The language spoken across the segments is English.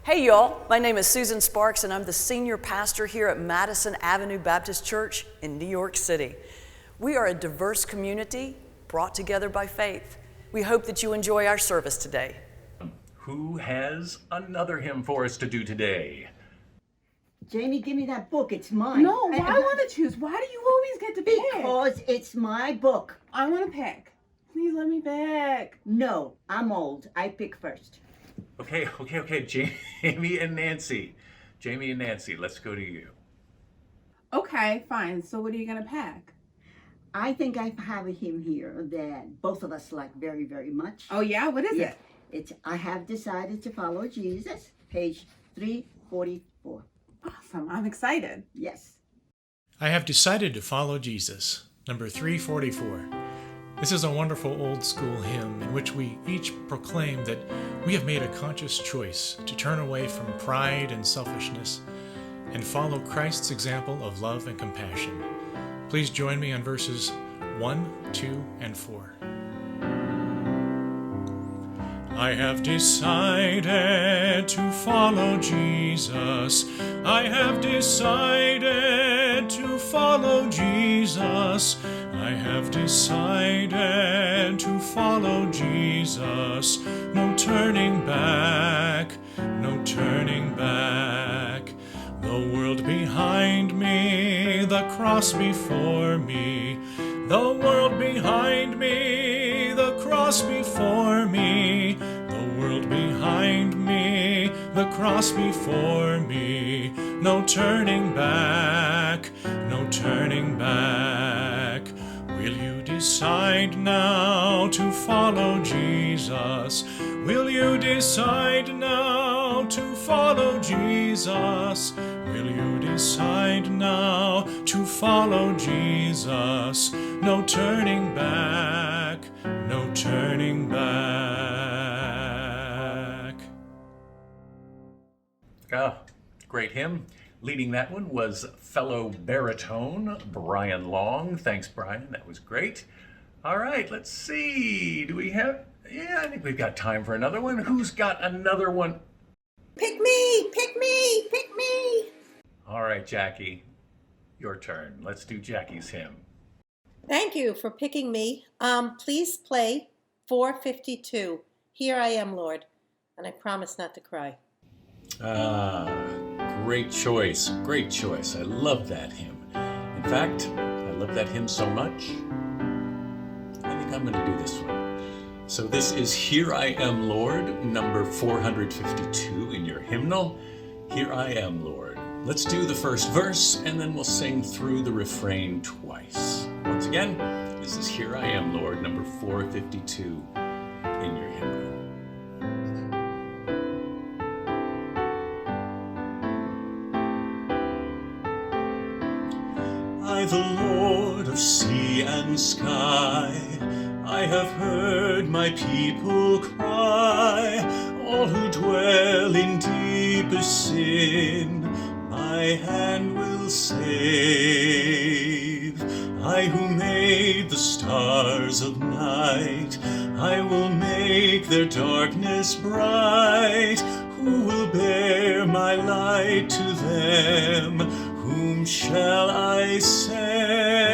Hey y'all, my name is Susan Sparks and I'm the senior pastor here at Madison Avenue Baptist Church in New York City. We are a diverse community brought together by faith. We hope that you enjoy our service today. Who has another hymn for us to do today? Jamie, give me that book. It's mine. No, I want to choose. Why do you always get to pick? Because it's my book. I want to pick. Please let me pick. No, I'm old. I pick first. Okay. Jamie and Nancy. Let's go to you. Okay, fine. So what are you going to pick? I think I have a hymn here that both of us like very, very much. Oh, yeah? What is it? It's I Have Decided to Follow Jesus, page 344. Awesome. I'm excited. Yes. I have decided to follow Jesus, number 344. This is a wonderful old school hymn in which we each proclaim that we have made a conscious choice to turn away from pride and selfishness and follow Christ's example of love and compassion. Please join me on verses 1, 2, and 4. I have decided to follow Jesus. I have decided to follow Jesus. I have decided to follow Jesus. No turning back, no turning back. The world behind me, the cross before me. The world behind me, the cross before me. The world behind me, the cross before me. No turning back, no turning back. Will you decide now to follow Jesus? Will you decide now to follow Jesus? Will you decide now to follow Jesus? No turning back, no turning back. Great hymn. Leading that one was fellow baritone Brian Long. Thanks, Brian. That was great. All right, let's see. Do we have... Yeah, I think we've got time for another one. Who's got another one? Pick me, pick me, pick me. All right, Jackie, your turn. Let's do Jackie's hymn. Thank you for picking me. Please play 452. Here I am, Lord, and I promise not to cry. Great choice. Great choice. I love that hymn. In fact, I love that hymn so much, I think I'm going to do this one. So this is Here I Am, Lord, number 452 in your hymnal. Here I am, Lord. Let's do the first verse, and then we'll sing through the refrain twice. Once again, this is Here I Am, Lord, number 452 in your hymnal. I, the Lord of sea and sky, I have heard my people cry, all who dwell in deepest sin, my hand will save. I who made the stars of night, I will make their darkness bright. Who will bear my light to them? Whom shall I send?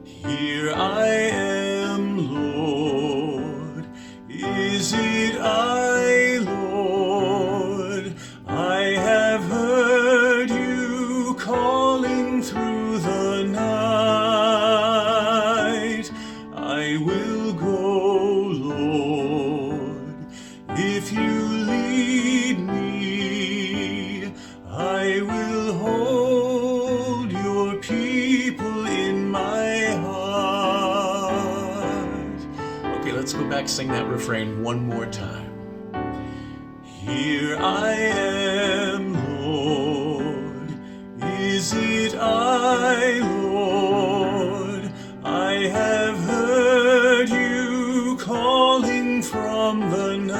Here I am, Lord. Is it I, Lord? I have heard you calling through the night. I will go, Lord, if you lead me. I will hold your people in my heart. Okay, let's go back, sing that refrain one more time. Here I am, Lord. Is it I, Lord? I have heard you calling from the night.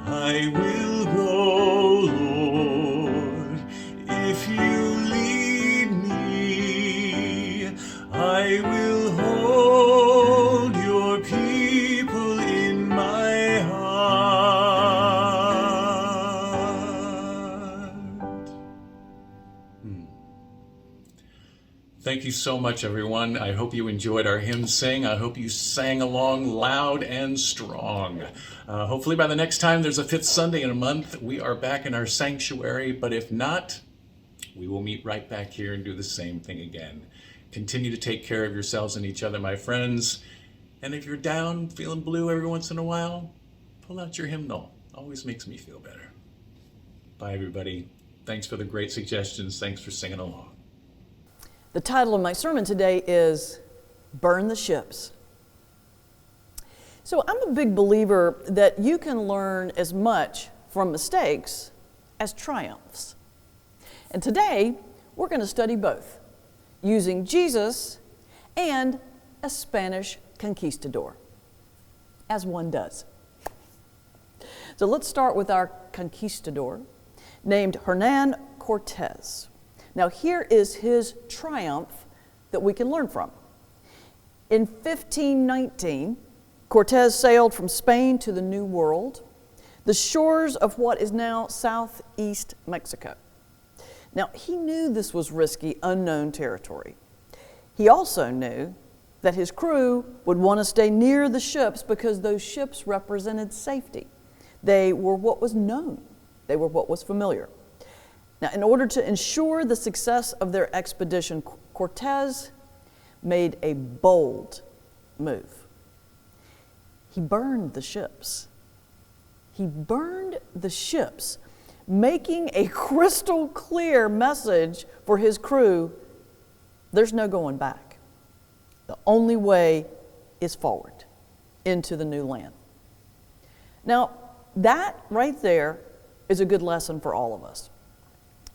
I will go, Lord, if you lead me. I will hold your people in my heart. Thank you so much, everyone. I hope you enjoyed our hymn sing. I hope you sang along loud and strong. Hopefully by the next time there's a fifth Sunday in a month, we are back in our sanctuary. But if not, we will meet right back here and do the same thing again. Continue to take care of yourselves and each other, my friends. And if you're down, feeling blue every once in a while, pull out your hymnal. Always makes me feel better. Bye, everybody. Thanks for the great suggestions. Thanks for singing along. The title of my sermon today is Burn the Ships. So I'm a big believer that you can learn as much from mistakes as triumphs. And today, we're going to study both, using Jesus and a Spanish conquistador, as one does. So let's start with our conquistador, named Hernan Cortez. Now here is his triumph that we can learn from. In 1519, Cortez sailed from Spain to the New World, the shores of what is now southeast Mexico. Now he knew this was risky, unknown territory. He also knew that his crew would want to stay near the ships because those ships represented safety. They were what was known. They were what was familiar. Now, in order to ensure the success of their expedition, Cortez made a bold move. He burned the ships. He burned the ships, making a crystal clear message for his crew: there's no going back. The only way is forward into the new land. Now, that right there is a good lesson for all of us.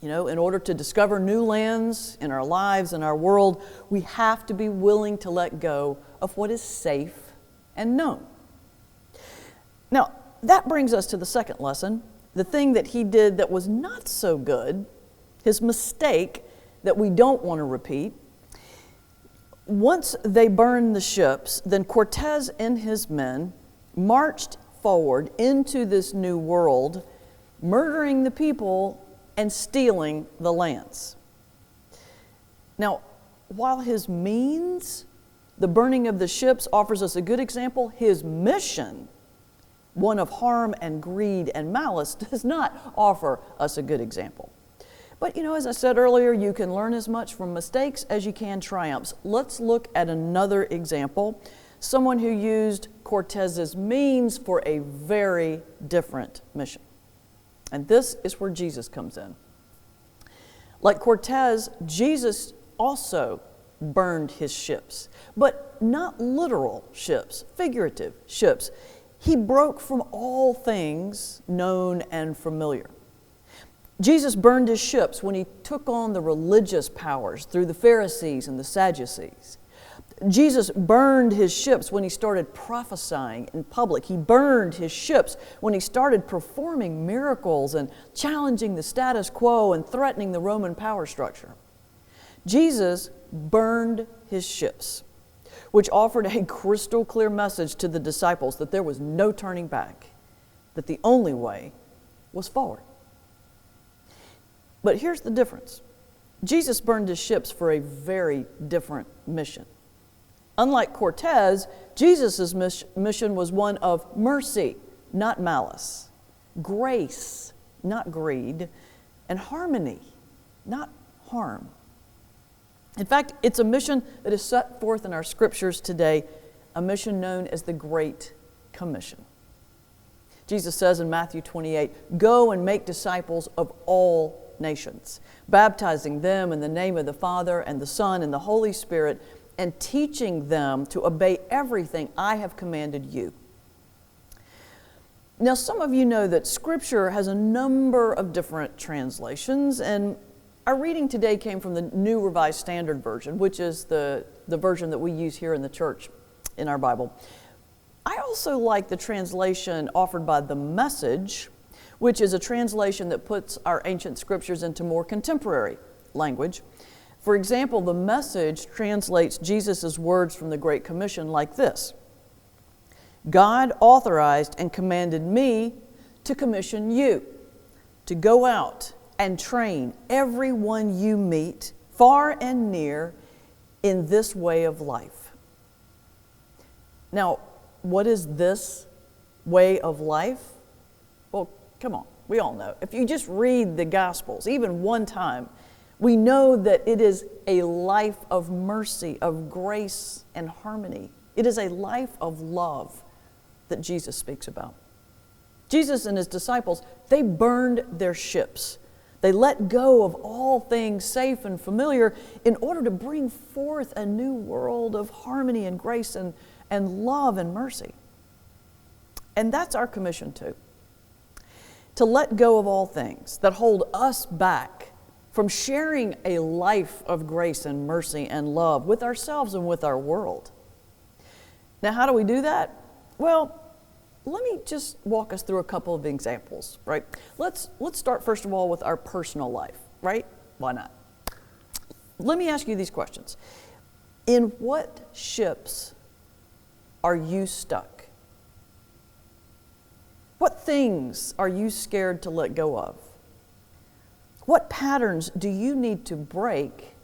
You know, in order to discover new lands in our lives and our world, we have to be willing to let go of what is safe and known. Now, that brings us to the second lesson, the thing that he did that was not so good, his mistake that we don't want to repeat. Once they burned the ships, then Cortez and his men marched forward into this new world, murdering the people and stealing the lands. Now, while his means, the burning of the ships, offers us a good example, his mission, one of harm and greed and malice, does not offer us a good example. But you know, as I said earlier, you can learn as much from mistakes as you can triumphs. Let's look at another example, someone who used Cortez's means for a very different mission. And this is where Jesus comes in. Like Cortez, Jesus also burned his ships, but not literal ships, figurative ships. He broke from all things known and familiar. Jesus burned his ships when he took on the religious powers through the Pharisees and the Sadducees. Jesus burned his ships when he started prophesying in public. He burned his ships when he started performing miracles and challenging the status quo and threatening the Roman power structure. Jesus burned his ships, which offered a crystal clear message to the disciples that there was no turning back, that the only way was forward. But here's the difference. Jesus burned his ships for a very different mission. Unlike Cortez, Jesus' mission was one of mercy, not malice, grace, not greed, and harmony, not harm. In fact, it's a mission that is set forth in our scriptures today, a mission known as the Great Commission. Jesus says in Matthew 28, "Go and make disciples of all nations, baptizing them in the name of the Father and the Son and the Holy Spirit, and teaching them to obey everything I have commanded you." Now, some of you know that Scripture has a number of different translations, and our reading today came from the New Revised Standard Version, which is the version that we use here in the church in our Bible. I also like the translation offered by the Message, which is a translation that puts our ancient scriptures into more contemporary language. For example, the Message translates Jesus' words from the Great Commission like this: "God authorized and commanded me to commission you to go out and train everyone you meet, far and near, in this way of life. Now, what is this way of life? Well, come on, we all know. If you just read the Gospels, even one time, we know that it is a life of mercy, of grace and harmony. It is a life of love that Jesus speaks about. Jesus and his disciples, they burned their ships. They let go of all things safe and familiar in order to bring forth a new world of harmony and grace and love and mercy. And that's our commission too. To let go of all things that hold us back from sharing a life of grace and mercy and love with ourselves and with our world. Now, how do we do that? Well, let me just walk us through a couple of examples, right? Let's start first of all with our personal life, right? Why not? Let me ask you these questions. In what ships are you stuck? What things are you scared to let go of? What patterns do you need to break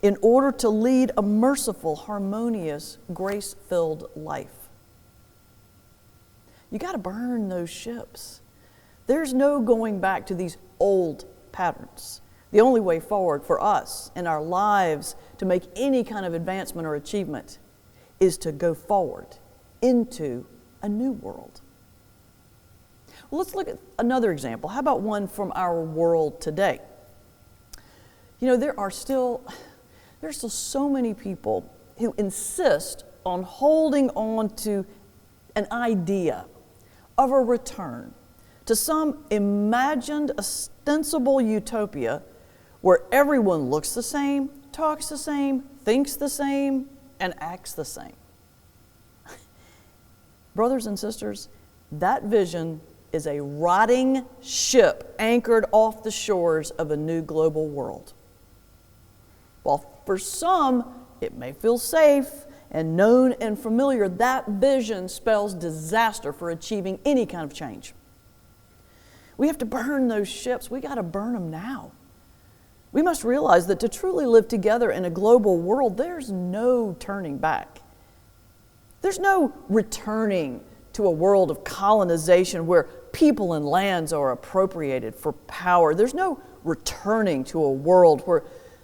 in order to lead a merciful, harmonious, grace-filled life? You got to burn those ships. There's no going back to these old patterns. The only way forward for us in our lives to make any kind of advancement or achievement is to go forward into a new world. Well, let's look at another example. How about one from our world today? You know, there's still so many people who insist on holding on to an idea of a return to some imagined, ostensible utopia where everyone looks the same, talks the same, thinks the same, and acts the same. Brothers and sisters, that vision is a rotting ship anchored off the shores of a new global world. While for some, it may feel safe and known and familiar, that vision spells disaster for achieving any kind of change. We have to burn those ships. We got to burn them now. We must realize that to truly live together in a global world, there's no turning back. There's no returning to a world of colonization where people and lands are appropriated for power. There's no returning to a world where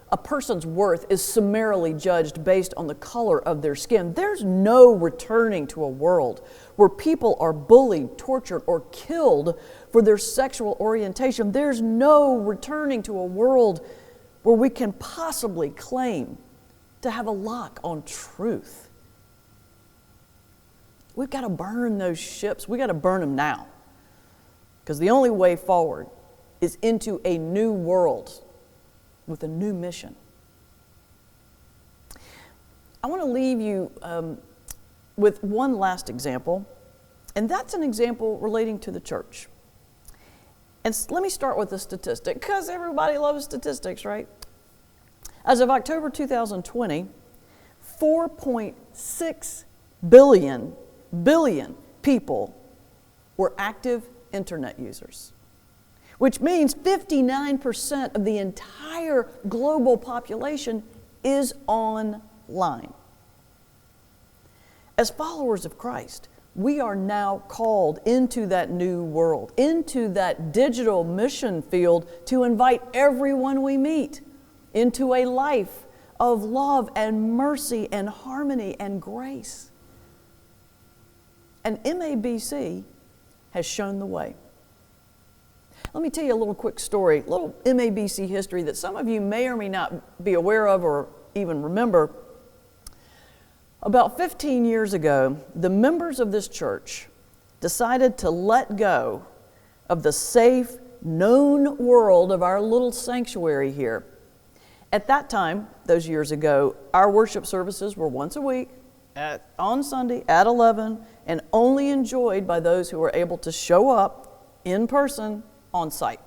a person's worth is summarily judged based on the color of their skin. There's no returning to a world where people are bullied, tortured, or killed for their sexual orientation. There's no returning to a world where we can possibly claim to have a lock on truth. We've got to burn those ships. We've got to burn them now. Because the only way forward is into a new world with a new mission. I want to leave you with one last example, and that's an example relating to the church. And let me start with a statistic, because everybody loves statistics, right? As of October 2020, 4.6 billion people were active internet users, which means 59% of the entire global population is online. As followers of Christ, we are now called into that new world, into that digital mission field to invite everyone we meet into a life of love and mercy and harmony and grace. And MABC has shown the way. Let me tell you a little quick story, a little MABC history that some of you may or may not be aware of or even remember. About 15 years ago, the members of this church decided to let go of the safe, known world of our little sanctuary here. At that time, those years ago, our worship services were once a week on Sunday at 11 and only enjoyed by those who were able to show up in person on site.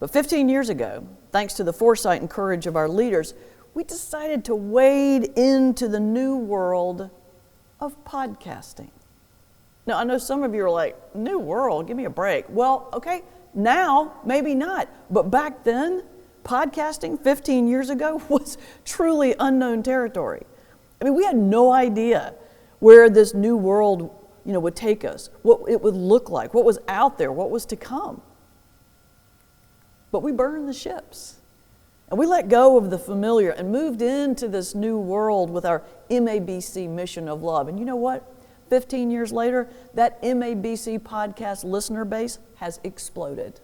But 15 years ago, thanks to the foresight and courage of our leaders, we decided to wade into the new world of podcasting. Now, I know some of you are like, new world, give me a break. Well, okay, now, maybe not. But back then, podcasting 15 years ago was truly unknown territory. I mean, we had no idea where this new world, would take us, what it would look like, what was out there, what was to come. But we burned the ships. And we let go of the familiar and moved into this new world with our MABC mission of love. And you know what? 15 years later, that MABC podcast listener base has exploded.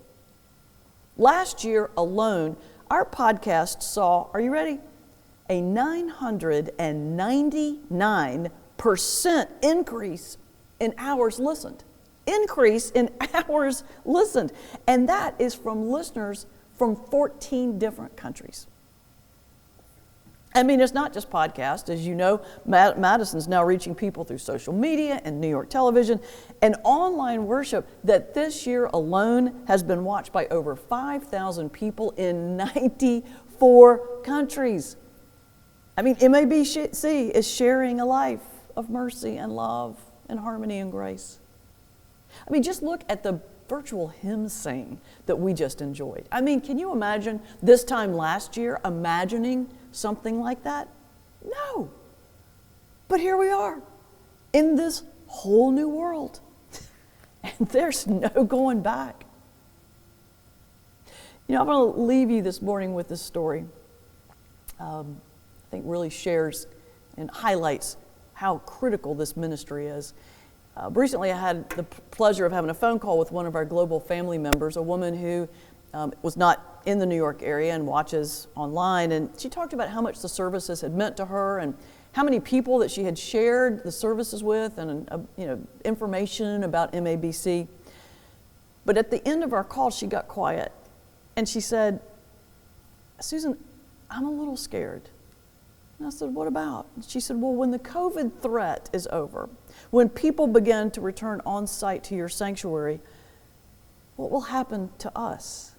Last year alone, our podcast saw, are you ready? A 999% increase in hours listened. Increase in hours listened. And that is from listeners from 14 different countries. I mean, it's not just podcasts. As you know, Madison's now reaching people through social media and New York television and online worship that this year alone has been watched by over 5,000 people in 94 countries. I mean, MABC is sharing a life of mercy and love and harmony and grace. I mean, just look at the virtual hymn sing that we just enjoyed. I mean, can you imagine this time last year imagining something like that? No. But here we are in this whole new world. And there's no going back. I'm going to leave you this morning with this story. I think really shares and highlights how critical this ministry is. Recently, I had the pleasure of having a phone call with one of our global family members, a woman who was not in the New York area and watches online, and she talked about how much the services had meant to her and how many people that she had shared the services with and information about MABC. But at the end of our call, she got quiet, and she said, "Susan, I'm a little scared." And I said, "What about?" And she said, "Well, when the COVID threat is over, when people begin to return on site to your sanctuary, what will happen to us?"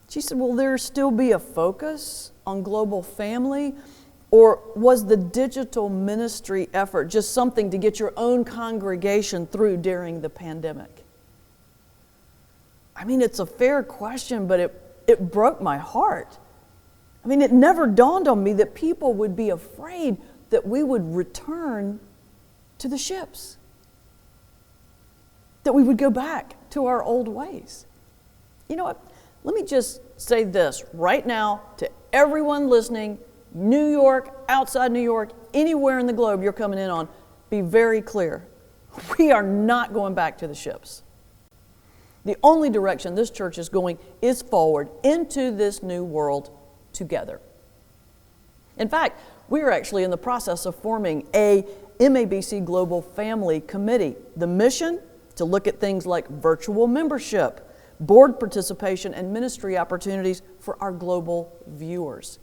She said, "Will there still be a focus on global family, or was the digital ministry effort just something to get your own congregation through during the pandemic?" I mean, it's a fair question, but it broke my heart. I mean, it never dawned on me that people would be afraid that we would return to the ships, that we would go back to our old ways. You know what? Let me just say this right now to everyone listening, New York, outside New York, anywhere in the globe you're coming in on, be very clear. We are not going back to the ships. The only direction this church is going is forward into this new world together. In fact, we are actually in the process of forming a MABC Global Family Committee. The mission, to look at things like virtual membership, board participation, and ministry opportunities for our global viewers.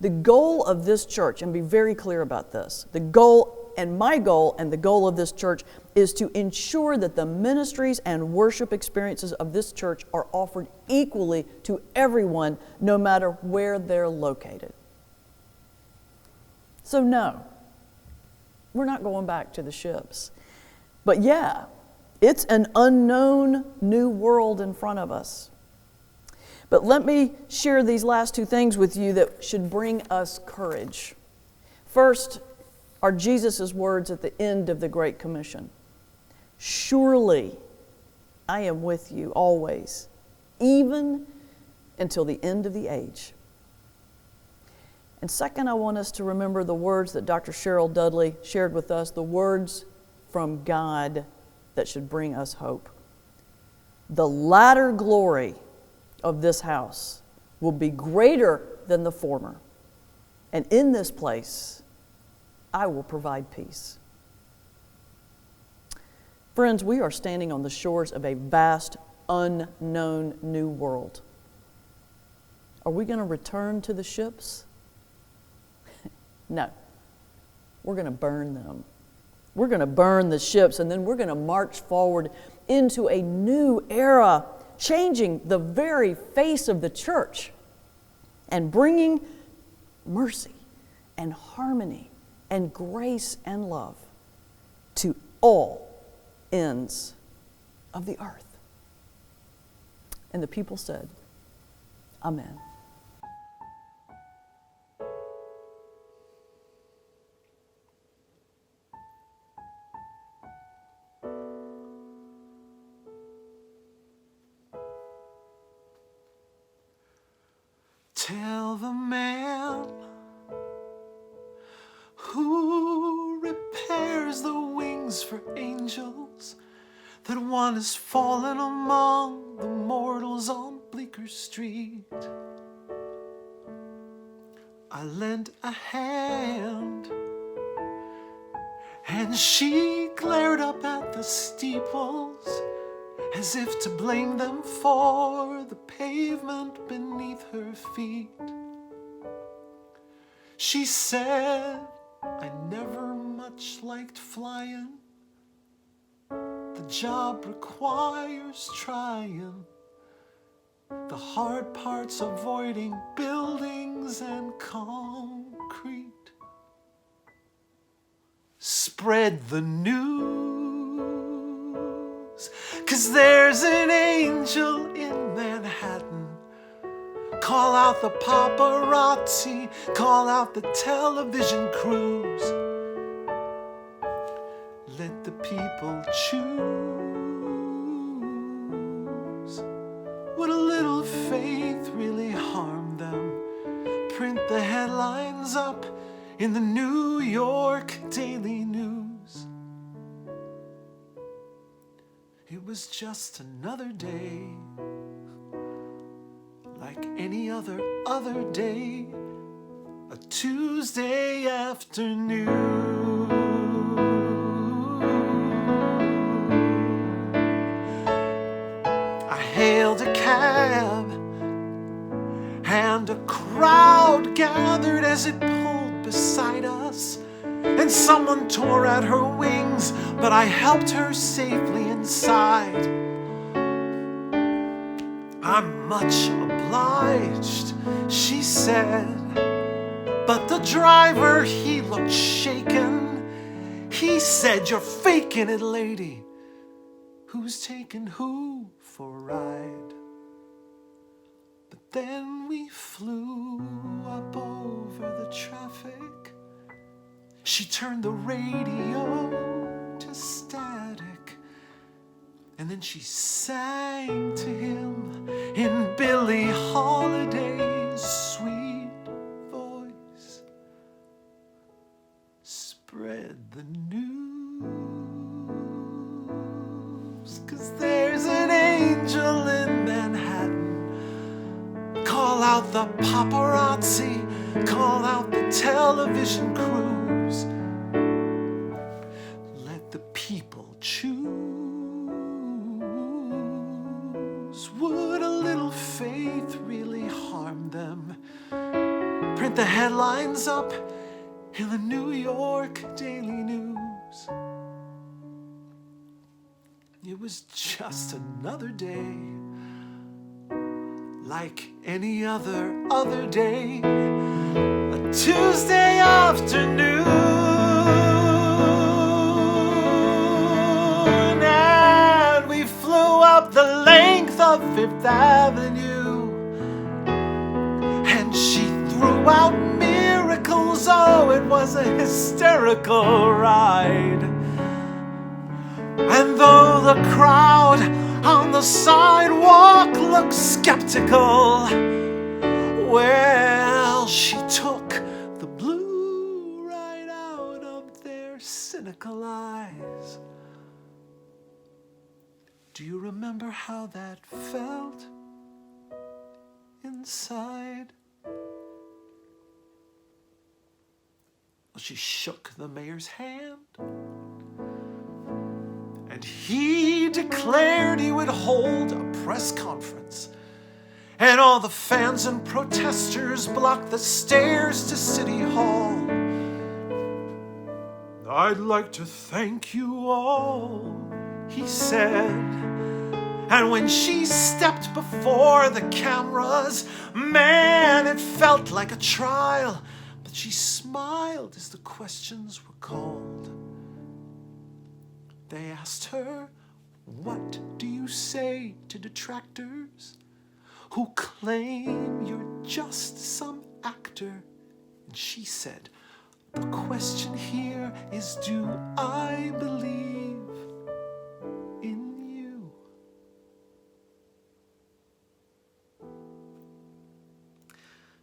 The goal of this church, and be very clear about this, the goal and my goal and the goal of this church is to ensure that the ministries and worship experiences of this church are offered equally to everyone, no matter where they're located. So no, we're not going back to the ships. But yeah, it's an unknown new world in front of us. But let me share these last two things with you that should bring us courage. First are Jesus' words at the end of the Great Commission. "Surely I am with you always, even until the end of the age." And second, I want us to remember the words that Dr. Cheryl Dudley shared with us, the words from God that should bring us hope. "The latter glory of this house will be greater than the former, and in this place I will provide peace." Friends, we are standing on the shores of a vast, unknown new world. Are we going to return to the ships? No. We're going to burn them. We're going to burn the ships, and then we're going to march forward into a new era, changing the very face of the church and bringing mercy and harmony and grace and love to all ends of the earth. And the people said, Amen. Tell the man who repairs the wings for angels that one has fallen among the mortals on Bleecker Street. I lent a hand, and she glared up at the steeples as if to blame them for the pavement beneath her feet. She said, I never much liked flying. The job requires trying. The hard part's avoiding buildings and concrete. Spread the news, 'cause there's an angel in Manhattan. Call out the paparazzi, call out the television crews. Let the people choose. Would a little faith really harm them? Print the headlines up in the New York Daily News. It was just another day, like any other day, a Tuesday afternoon. I hailed a cab, and a crowd gathered as it pulled beside us, and someone tore at her wings, but I helped her safely inside. I'm much obliged, she said, but the driver, he looked shaken. He said, you're faking it, lady. Who's taking who for a ride? But then we flew up over the traffic. She turned the radio to static, and then she sang to him in Billie Holiday's sweet voice. Spread the news, 'cause there's an angel in Manhattan. Call out the paparazzi, call out the television crews. Let the people choose. Would a little faith really harm them? Print the headlines up in the New York Daily News. It was just another day, like any other day, a Tuesday afternoon. And we flew up the length of Fifth Avenue, and she threw out miracles. Oh, it was a hysterical ride. And though the crowd on the sidewalk looked skeptical, well, she took the blue right out of their cynical eyes. Do you remember how that felt inside? Well, she shook the mayor's hand, and he declared he would hold a press conference, and all the fans and protesters blocked the stairs to City Hall. I'd like to thank you all, he said. And when she stepped before the cameras, man, it felt like a trial. But she smiled as the questions were called. They asked her, what do you say to detractors who claim you're just some actor. And she said, the question here is, do I believe in you?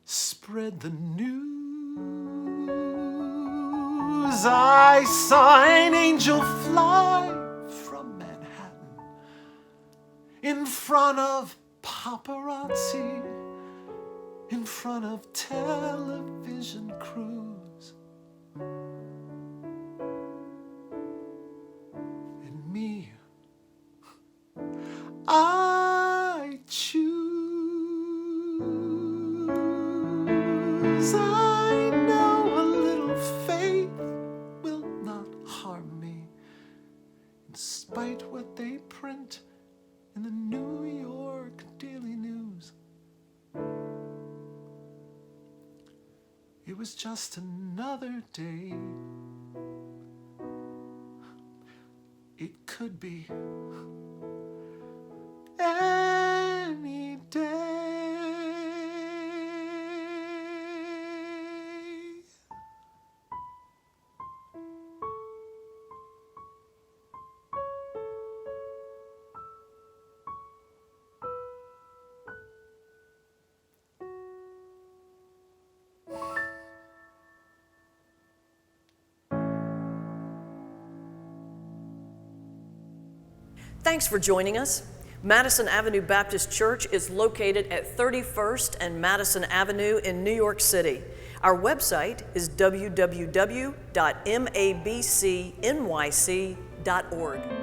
Spread the news. I saw an angel fly from Manhattan in front of paparazzi, in front of television crews. And me, I choose. I know a little faith will not harm me, in spite what they print in the New York Daily News. It was just another day. It could be any day. Thanks for joining us. Madison Avenue Baptist Church is located at 31st and Madison Avenue in New York City. Our website is www.mabcnyc.org.